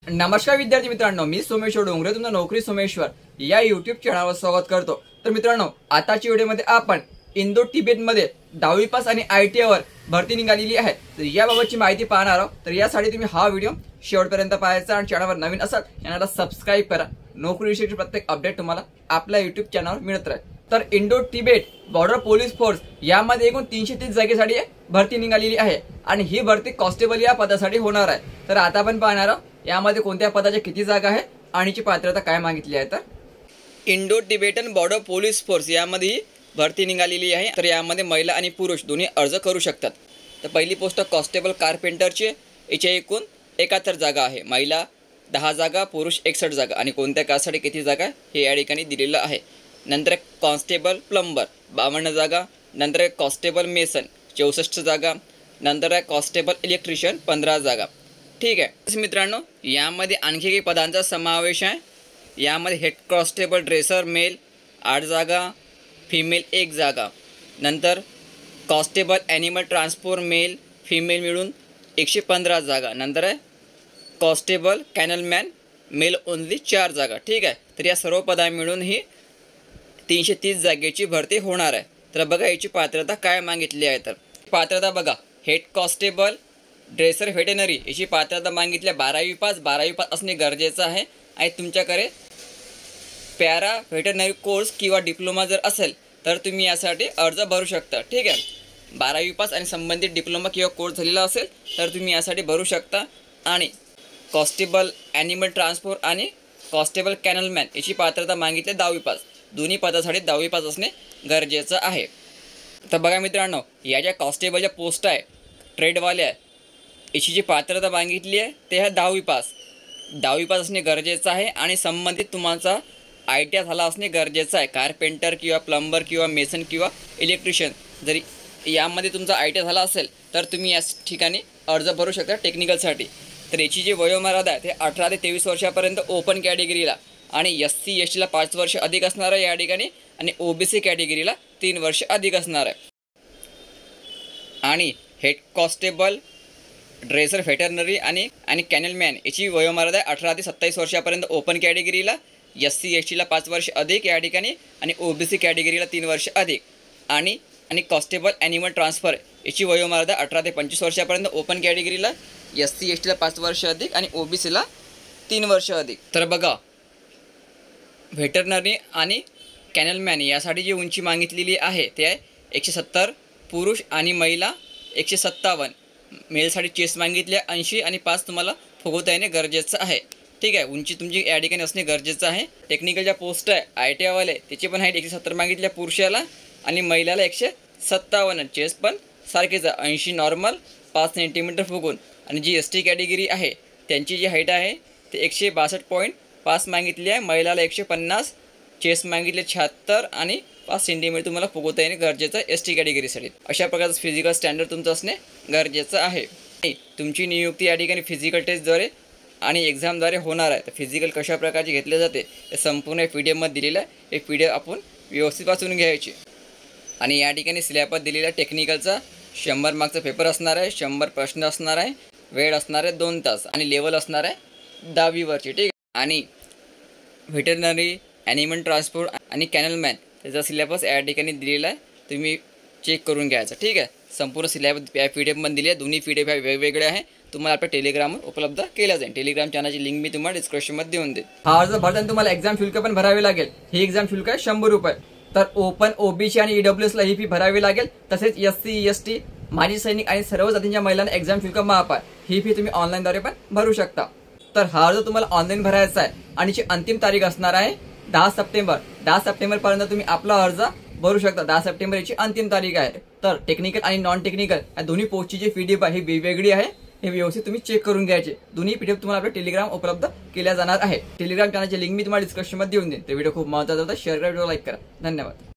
नमस्कार विद्यार्थी मित्रांनो, मी सोमेश्वर डोंगरे तुमचा नोकरी सोमेश्वर या युट्यूब चॅनलवर स्वागत करतो। तर मित्रांनो, आताच्या व्हिडिओमध्ये आपण इंडो तिबेटमध्ये 10वी पास आणि ITI वर भरती निघालेली आहे, तर याबाबतची माहिती पाहणार आहोत। तर यासाठी तुम्ही हा व्हिडिओ शेवटपर्यंत पाहायचा आणि चॅनलवर नवीन असाल चॅनलला सबस्क्राइब करा। नोकरीविषयीचे प्रत्येक अपडेट तुम्हाला आपल्या युट्यूब चॅनलवर मिळत राहील। तर Indo Tibet border police force यामध्ये एकूण 330 जागेसाठी भरती निघालेली आहे आणि ही भरती कॉन्स्टेबल या पदासाठी होणार आहे। तर आता आपण पाहणार आहोत यामध्ये कोणत्या पदाच्या किती जागा आहे आणि ची पात्रता काय मागितली आहे। तर Indo Tibetan border police force यामध्ये भरती निघालेली आहे। तर यामध्ये महिला आणि पुरुष दोन्ही अर्ज करू शकतात। तर पहिली पोस्ट कॉन्स्टेबल कारपेंटरची, याच्या एकूण 71 जागा आहे। महिला 10 जागा, पुरुष 61 जागा आणि कोणत्या कास्टसाठी किती जागा हे या ठिकाणी दिलेलं आहे। नंतर कॉन्स्टेबल प्लंबर 52 जागा, नंतर कॉन्स्टेबल मेसन 64 जागा, नंतर कॉन्स्टेबल इलेक्ट्रिशियन 15 जागा। ठीक आहे मित्रांनो, यामध्ये आणखी काही पदांचा समावेश आहे। यामध्ये हेड कॉन्स्टेबल ड्रेसर मेल 8 जागा, फिमेल 1 जागा, नंतर constable animal transport male female मिळून 115 जागा, नंतर आहे कॉन्स्टेबल कॅनलमॅन मेल ओनली 4 जागा। ठीक आहे, तर या सर्व पदा मिळून ही 330 जागेची भरती होणार आहे। तर बघा याची पात्रता काय मागितली आहे। तर पात्रता बघा, हेड कॉन्स्टेबल ड्रेसर व्हेटेनरी याची पात्रता मागितली 12वी पास असणे गरजेचं आहे आणि तुमच्याकडे पॅरा व्हेटेनरी कोर्स किंवा डिप्लोमा जर असेल तर तुम्ही यासाठी अर्ज भरू शकता। ठीक आहे, 12वी पास आणि संबंधित डिप्लोमा किंवा कोर्स झालेला असेल तर तुम्ही यासाठी भरू शकता। आणि कॉन्स्टेबल ॲनिमल ट्रान्सपोर्ट आणि कॉन्स्टेबल कॅनलमॅन याची पात्रता मागितली 10वी पास, दोन्ही पदासाठी 10वी पास असणे गरजेचं आहे। तर बघा मित्रांनो, या ज्या कॉन्स्टेबलच्या पोस्ट आहे ट्रेडवाल्या याची जी पात्रता मागितली आहे ते आहे 10वी पास असणे गरजेचं आहे आणि संबंधित तुमचा ITI झाला असणे गरजेचं आहे। कारपेंटर किंवा प्लंबर किंवा मेसन किंवा इलेक्ट्रिशियन जरी यामध्ये तुमचा ITI झाला असेल तर तुम्ही या ठिकाणी अर्ज भरू शकता टेक्निकलसाठी। तर याची जी वयोमर्यादा आहे ते 18 ते 23 वर्षापर्यंत ओपन कॅटेगरीला आणि SC STला 5 वर्ष अधिक असणार आहे या ठिकाणी आणि OBC कॅटेगरीला 3 वर्ष अधिक असणार आहे। आणि हेड कॉन्स्टेबल ड्रेसर व्हेटरनरी आणि कॅनलमॅन याची वयोमर्यादा 18 ते 27 वर्षापर्यंत ओपन कॅटेगरीला, SC STला 5 वर्ष अधिक या ठिकाणी आणि OBC कॅटेगरीला 3 वर्ष अधिक। आणि कॉन्स्टेबल ॲनिमल ट्रान्सफर याची वयोमर्यादा 18 ते 25 वर्षापर्यंत ओपन कॅटेगरीला, SC STला 5 वर्ष अधिक आणि OBCला 3 वर्ष अधिक। तर बघा, व्हेटरनरी आणि कॅनलमॅन यासाठी जी उंची मागितलेली आहे ते आहे 170, पुरुष आणि महिला 157, मेलसाठी चेस्ट मागितली 80 आणि 5 तुम्हाला फुगवता येणे गरजेचं आहे। ठीक आहे, उंची तुमची या ठिकाणी असणे गरजेचं आहे। टेक्निकलच्या पोस्ट आहे ITI वाले त्याची पण हाईट 170 मागितल्या पुरुषाला आणि महिलाला 157, चेस्ट पण सारखेच 80 नॉर्मल 5 सेंटीमीटर फुगून। आणि जी ST कॅटेगरी आहे त्यांची जी हाईट आहे ते 162.5 मागितली आहे, महिलाला 150, चेस्ट मागितले 76 आणि 5 सेंटीमीटर तुम्हाला फुगवता येणे गरजेचं आहे ST कॅटेगरीसाठी। अशा प्रकारचं फिजिकल स्टँडर्ड तुमचं असणे गरजेचं आहे। तुमची नियुक्ती या ठिकाणी फिजिकल टेस्टद्वारे आणि एक्झामद्वारे होणार आहे। तर फिजिकल कशा प्रकारचे घेतले जाते हे संपूर्ण PDF दिलेलं आहे। हे PDF आपण व्यवस्थित वाचून घ्यायची। आणि या ठिकाणी सिलेबस दिलेला टेक्निकलचा 100 मार्कचा पेपर असणार आहे, 100 प्रश्न असणार आहे, वेळ असणार आहे 2 तास आणि लेवल असणार आहे 10वी वरची। ठीक आहे, आणि व्हेटरनरी ॲनिमल ट्रान्सपोर्ट आणि कॅनलमॅन त्याचा सिलेबस या ठिकाणी दिलेला आहे, तुम्ही चेक करून घ्यायचा। ठीक आहे, संपूर्ण सिलेबस या PDF दिली आहे, दोन्ही PDF वेगवेगळे आहे, तुम्हाला आपल्या टेलिग्रामवर उपलब्ध केल्या जाईल। टेलिग्राम चॅनलची लिंक मी तुम्हाला डिस्क्रिप्शनमध्ये देऊन देईन। हा अर्ज भरताना तुम्हाला एक्झाम शुल्क पण भरावे लागेल। ही एक्झाम शुल्क आहे 100 रुपये। तर ओपन OBC आणि EWSला ही फी भरावी लागेल। तसेच SC ST माजी सैनिक आणि सर्व जातींच्या महिलांना एक्झाम शुल्क माफ आहे, ही फी तुम्ही ऑनलाईनद्वारे पण भरू शकता। तर हा अर्ज तुम्हाला ऑनलाईन भरायचा आहे आणि जी अंतिम तारीख असणार आहे 10 सप्टेंबर। 10 सप्टेंबरपर्यंत तुम्ही आपला अर्ज भरू शकता। 10 सप्टेंबर याची अंतिम तारीख आहे। तर टेक्निकल आणि नॉन टेक्निकल या दोन्ही पोस्टची जी PDF आहे ही वेगवेगळी आहे, हे व्यवस्थित तुम्ही चेक करून घ्यायचे। दोन्ही PDF तुम्हाला आपल्या टेलिग्राम उपलब्ध केल्या जाणार आहे। टेलिग्राम चॅनलची लिंक मी तुम्हाला डिस्क्रिप्शनमध्ये देऊन देईन। ते व्हिडिओ खूप महत्त्वाचा होता, शेअर करा, व्हिडिओ लाईक करा। धन्यवाद।